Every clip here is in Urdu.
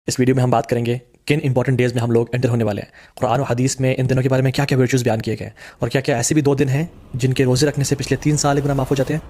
اس ویڈیو میں ہم بات کریں گے کن انپورٹنٹ ڈیز میں ہم لوگ انٹر ہونے والے ہیں۔ قرآن و حدیث میں ان دنوں کے بارے میں کیا کیا ورچوز بیان کیے گئے ہیں اور کیا کیا ایسے بھی 2 دن ہیں جن کے روزے رکھنے سے پچھلے 3 سال گناہ معاف ہو جاتے ہیں۔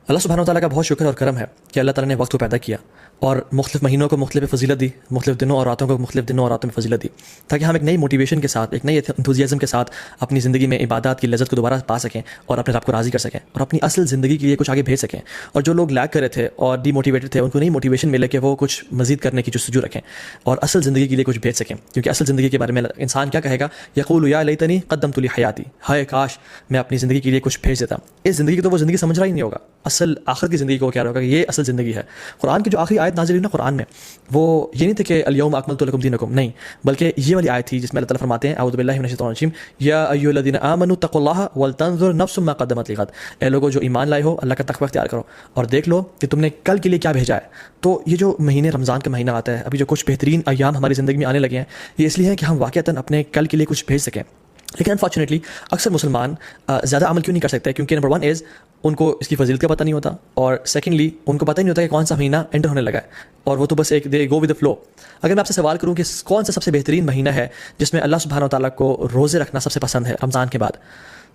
اللہ سبحانہ و تعالیٰ کا بہت شکر اور کرم ہے کہ اللہ تعالیٰ نے وقت کو پیدا کیا اور مختلف مہینوں کو مختلف فضیلت دی، مختلف دنوں اور راتوں کو مختلف دنوں اور راتوں میں فضیلت دی، تاکہ ہم ایک نئی موٹیویشن کے ساتھ، ایک نئی انتھوزیازم کے ساتھ اپنی زندگی میں عبادات کی لذت کو دوبارہ پا سکیں اور اپنے رب کو راضی کر سکیں اور اپنی اصل زندگی کے لیے کچھ آگے بھیج سکیں۔ اور جو لوگ لیگ کر رہے تھے اور ڈی موٹیویٹڈ تھے، ان کو نئی موٹیویشن ملے کہ وہ کچھ مزید کرنے کی جستجو رکھیں اور اصل زندگی کے لیے کچھ بھیج سکیں، کیونکہ اصل زندگی کے بارے میں انسان کیا کہے گا؟ یقول یا لیتنی قدمت لحیاتی، ہائے کاش میں اپنی زندگی کے لیے کچھ بھیج دیتا۔ اس زندگی کو تو وہ زندگی سمجھ رہا ہی نہیں ہوگا، اصل آخر کی زندگی کو کیا ہوگا کہ یہ اصل زندگی ہے۔ قرآن کی جو آخری آیت نازل ہوئی نا قرآن میں، وہ یہ نہیں تھے کہ الیوم اکملت لکم دینکم، نہیں، بلکہ یہ والی آیت تھی جس میں اللہ تعالیٰ فرماتے ہیں اعوذ باللہ من الشیطان الرجیم یا ایھا الذین آمنوا اتقوا اللہ ولتنظر نفس ما قدمت لغد، اے لوگوں جو ایمان لائے ہو اللہ کا تقوی اختیار کرو اور دیکھ لو کہ تم نے کل کے لیے کیا بھیجا ہے۔ تو یہ جو مہینے رمضان کا مہینہ آتا ہے، ابھی جو کچھ بہترین ایام ہماری زندگی میں آنے لگے ہیں، یہ اس لیے ہے کہ ہم واقعتاً اپنے کل کے لیے کچھ بھیج سکیں۔ لیکن انفارچونیٹلی اکثر مسلمان زیادہ عمل کیوں نہیں کر سکتے؟ کیونکہ نمبر 1 از ان کو اس کی فضیلت کا پتہ نہیں ہوتا، اور سیکنڈلی ان کو پتہ ہی نہیں ہوتا کہ کون سا مہینہ انٹر ہونے لگا ہے، اور وہ تو بس ایک دے گو ود دا فلو۔ اگر میں آپ سے سوال کروں کہ کون سا سب سے بہترین مہینہ ہے جس میں اللہ سبحانہ و تعالیٰ کو روزے رکھنا سب سے پسند ہے رمضان کے بعد،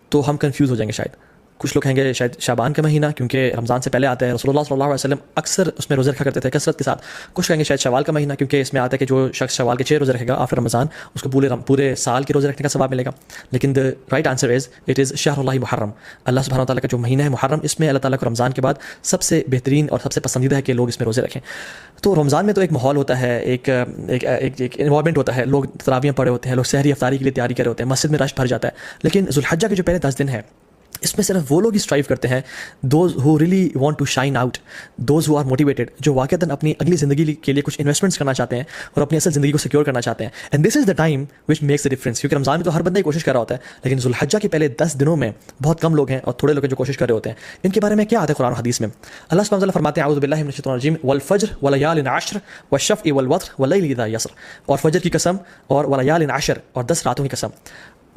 تو ہم کنفیوز ہو جائیں گے شاید۔ کچھ لوگ کہیں گے شاید شعبان کا مہینہ، کیونکہ رمضان سے پہلے آتا ہے، رسول اللہ صلی اللہ علیہ وسلم اکثر اس میں روزے رکھا کرتے تھے کثرت کے ساتھ۔ کچھ کہیں گے شاید شوال کا مہینہ، کیونکہ اس میں آتا ہے کہ جو شخص شوال کے 6 روزے رکھے گا آفٹر رمضان، اس کو پورے سال کے روزے رکھنے کا ثواب ملے گا۔ لیکن the right answer is it is شہر اللہ محرم، اللہ سبحانہ و تعالیٰ کا جو مہینہ ہے محرم، اس میں اللہ تعالیٰ کو رمضان کے بعد سب سے بہترین اور سب سے پسندیدہ ہے کہ لوگ اس میں روزے رکھیں۔ تو رمضان میں تو ایک ماحول ہوتا ہے، ایک انوائرمنٹ ہوتا ہے، لوگ تراویحیں پڑھے ہوتے ہیں، لوگ سحری افطاری کے لیے تیاری کر رہے ہوتے ہیں، مسجد میں رش بھر جاتا ہے۔ لیکن ذو الحجہ کے جو پہلے 10 دن ہیں، اس میں صرف وہ لوگ ہی اسٹرائیو کرتے ہیں، those who really want to shine out, those who are motivated, جو واقعتاً اپنی اگلی زندگی کے لیے کچھ انویسٹمنٹس کرنا چاہتے ہیں اور اپنی اصل زندگی کو سیکیور کرنا چاہتے ہیں۔ And this is the time which makes the difference, کیونکہ رمضان میں تو ہر بندہ ہی کوشش کر رہا ہوتا ہے، لیکن ذو الحجہ کے پہلے 10 دنوں میں بہت کم لوگ ہیں اور تھوڑے لوگ ہیں جو کوشش کر رہے ہوتے ہیں۔ ان کے بارے میں کیا آتا ہے قرآن و حدیث میں؟ اللہ سبحانہ وتعالیٰ فرماتے ہیں اعوذ باللہ من الشیطان الرجیم والفجر وليال عشر والشفع والوتر واللیل اذا یسر، اور فجر کی قسم اور وليال عشر، اور 10 راتوں کی قسم۔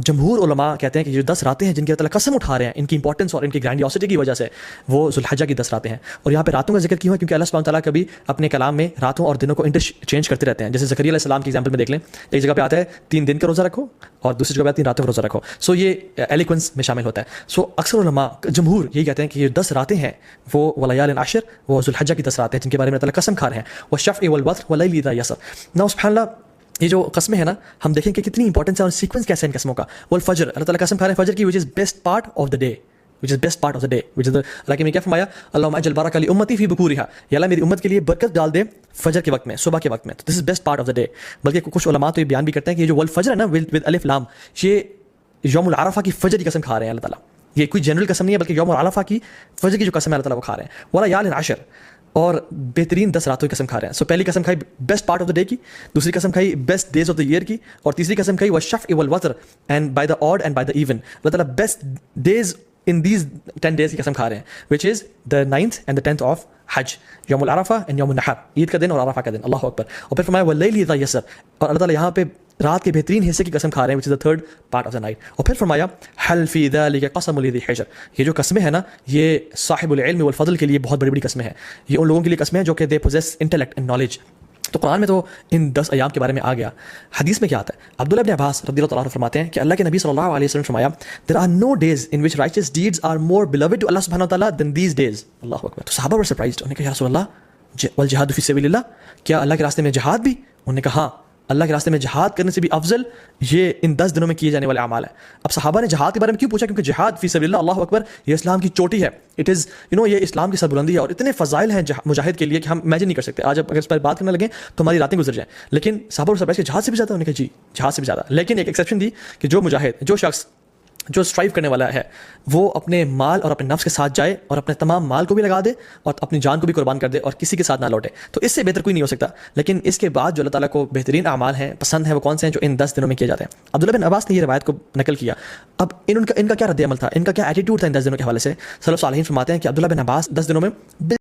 جمہور علماء کہتے ہیں کہ جو 10 راتیں ہیں جن کی اللہ تعالیٰ قسم اٹھا رہے ہیں، ان کی امپورٹنس اور ان کی گرینڈیوسٹی کی وجہ سے، وہ ذو الحجہ کی 10 راتیں ہیں۔ اور یہاں پہ راتوں کا ذکر کیوں ہے؟ کیونکہ اللہ سبحانہ تعالیٰ کبھی اپنے کلام میں راتوں اور دنوں کو انٹرچینج کرتے رہتے ہیں۔ جیسے زکریا علیہ السلام کی ایگزامپل میں دیکھ لیں، ایک جگہ پہ آتا ہے 3 دن کا روزہ رکھو اور دوسری جگہ پہ 3 راتوں کا روزہ رکھو۔ سو یہ ایلیکوینس میں شامل ہوتا ہے۔ سو اکثر علماء جمہور یہی کہتے ہیں کہ یہ 10 راتیں ہیں، وہ ولیال عشر، وہ ذو الحجہ کی 10 راتیں ہیں جن کے بارے میں اللہ تعالیٰ قسم کھا رہے ہیں، والشفع والوتر واللیل اذا یسر۔ ناؤ سبحان اللہ، یہ جو قسمیں ہیں نا، ہم دیکھیں کہ کتنی امپورٹنس ہے اور سیکوینس کیسے ان قسموں کا۔ والفجر، اللہ تعالیٰ قسم کھا رہے ہیں فجر کی، which is best part of the day، which is best part of the day، which is اللہ کے میں کیا فرمایا؟ اللہم اجعل برکۃ لامتی فی بکورہا، یا اللہ میری امت کے لیے برکت ڈال دے فجر کے وقت میں، صبح کے وقت میں۔ تو this is best part of the day. بلکہ کچھ علماء تو یہ بیان بھی کرتے ہیں کہ یہ جو والفجر ہے نا ود الف لام، یہ یوم العرفہ کی فجر کی قسم کھا رہے ہیں اللہ تعالیٰ۔ یہ کوئی جنرل قسم نہیں ہے، بلکہ یوم العرفہ کی فجر کی جو قسم ہے اللہ تعالیٰ وہ کھا رہے ہیں۔ ولیال عشر، اور بہترین 10 راتوں کی قسم کھا رہے ہیں۔ سو پہلی قسم کھائی best part of the day کی، دوسری قسم کھائی best days of the year کی، اور تیسری قسم کھائی والشفع والوتر and by the odd and by the even, اللہ تعالیٰ best days in these 10 days کی قسم کھا رہے ہیں، which is the 9th and the 10th of حج، یوم العرفہ اینڈ یوم النحر، عید کا دن اور عرفہ کا دن، اللہ اکبر۔ اور پھر فرمایا واللیل اذا یسر، اور اللہ تعالیٰ یہاں پہ رات کے بہترین حصے کی قسم کھا رہے ہیں، which is the 3rd part of the night۔ اور پھر فرمایا حل فی ذلک قسم لذی حجر، یہ جو قسمیں ہیں نا، یہ صاحب العلم والفضل کے لیے بہت بڑی بڑی قسمیں ہیں، یہ ان لوگوں کے لیے قسمیں ہیں جو کہ they possess intellect and knowledge. تو قرآن میں تو ان 10 ایام کے بارے میں آ گیا۔ حدیث میں کیا آتا ہے؟ عبداللہ ابن عباس رضی اللہ تعالیٰ عنہ فرماتے ہیں کہ اللہ کے نبی صلی اللہ علیہ وسلم فرمایا there are no days in which righteous deeds are more beloved to Allah subhanahu wa ta'ala than these days، اللہ اکبر۔ تو صحابہ were surprised، انہوں نے کہا یا رسول اللہ والجہاد فی سبیل اللہ، کیا اللہ کے راستے میں جہاد بھی؟ انہوں نے کہا ہاں، اللہ کے راستے میں جہاد کرنے سے بھی افضل یہ ان 10 دنوں میں کیے جانے والے اعمال ہیں۔ اب صحابہ نے جہاد کے بارے میں کیوں پوچھا؟ کیونکہ جہاد فی سبیل اللہ، اللہ اکبر، یہ اسلام کی چوٹی ہے، اٹ از یہ اسلام کی سربلندی ہے، اور اتنے فضائل ہیں مجاہد کے لیے کہ ہم امیجن نہیں کر سکتے۔ آج اگر اس پر بات کرنے لگیں تو ہماری راتیں گزر جائیں۔ لیکن صحابہ اور سرپرائز کے جہاد سے بھی زیادہ، انہوں نے کہا جی جہاد سے بھی زیادہ، لیکن ایک ایکسیپشن دی کہ جو مجاہد، جو شخص جو اسٹرائیو کرنے والا ہے، وہ اپنے مال اور اپنے نفس کے ساتھ جائے اور اپنے تمام مال کو بھی لگا دے اور اپنی جان کو بھی قربان کر دے اور کسی کے ساتھ نہ لوٹے، تو اس سے بہتر کوئی نہیں ہو سکتا۔ لیکن اس کے بعد جو اللہ تعالیٰ کو بہترین اعمال ہیں پسند ہیں، وہ کون سے ہیں؟ جو ان 10 دنوں میں کیے جاتے ہیں۔ عبداللہ بن عباس نے یہ روایت کو نقل کیا۔ اب ان کا کیا رد عمل تھا، ان کا کیا ایٹیٹیوڈ تھا ان 10 دنوں کے حوالے سے؟ سلف صالحین فرماتے ہیں کہ عبداللہ بن عباس 10 دنوں میں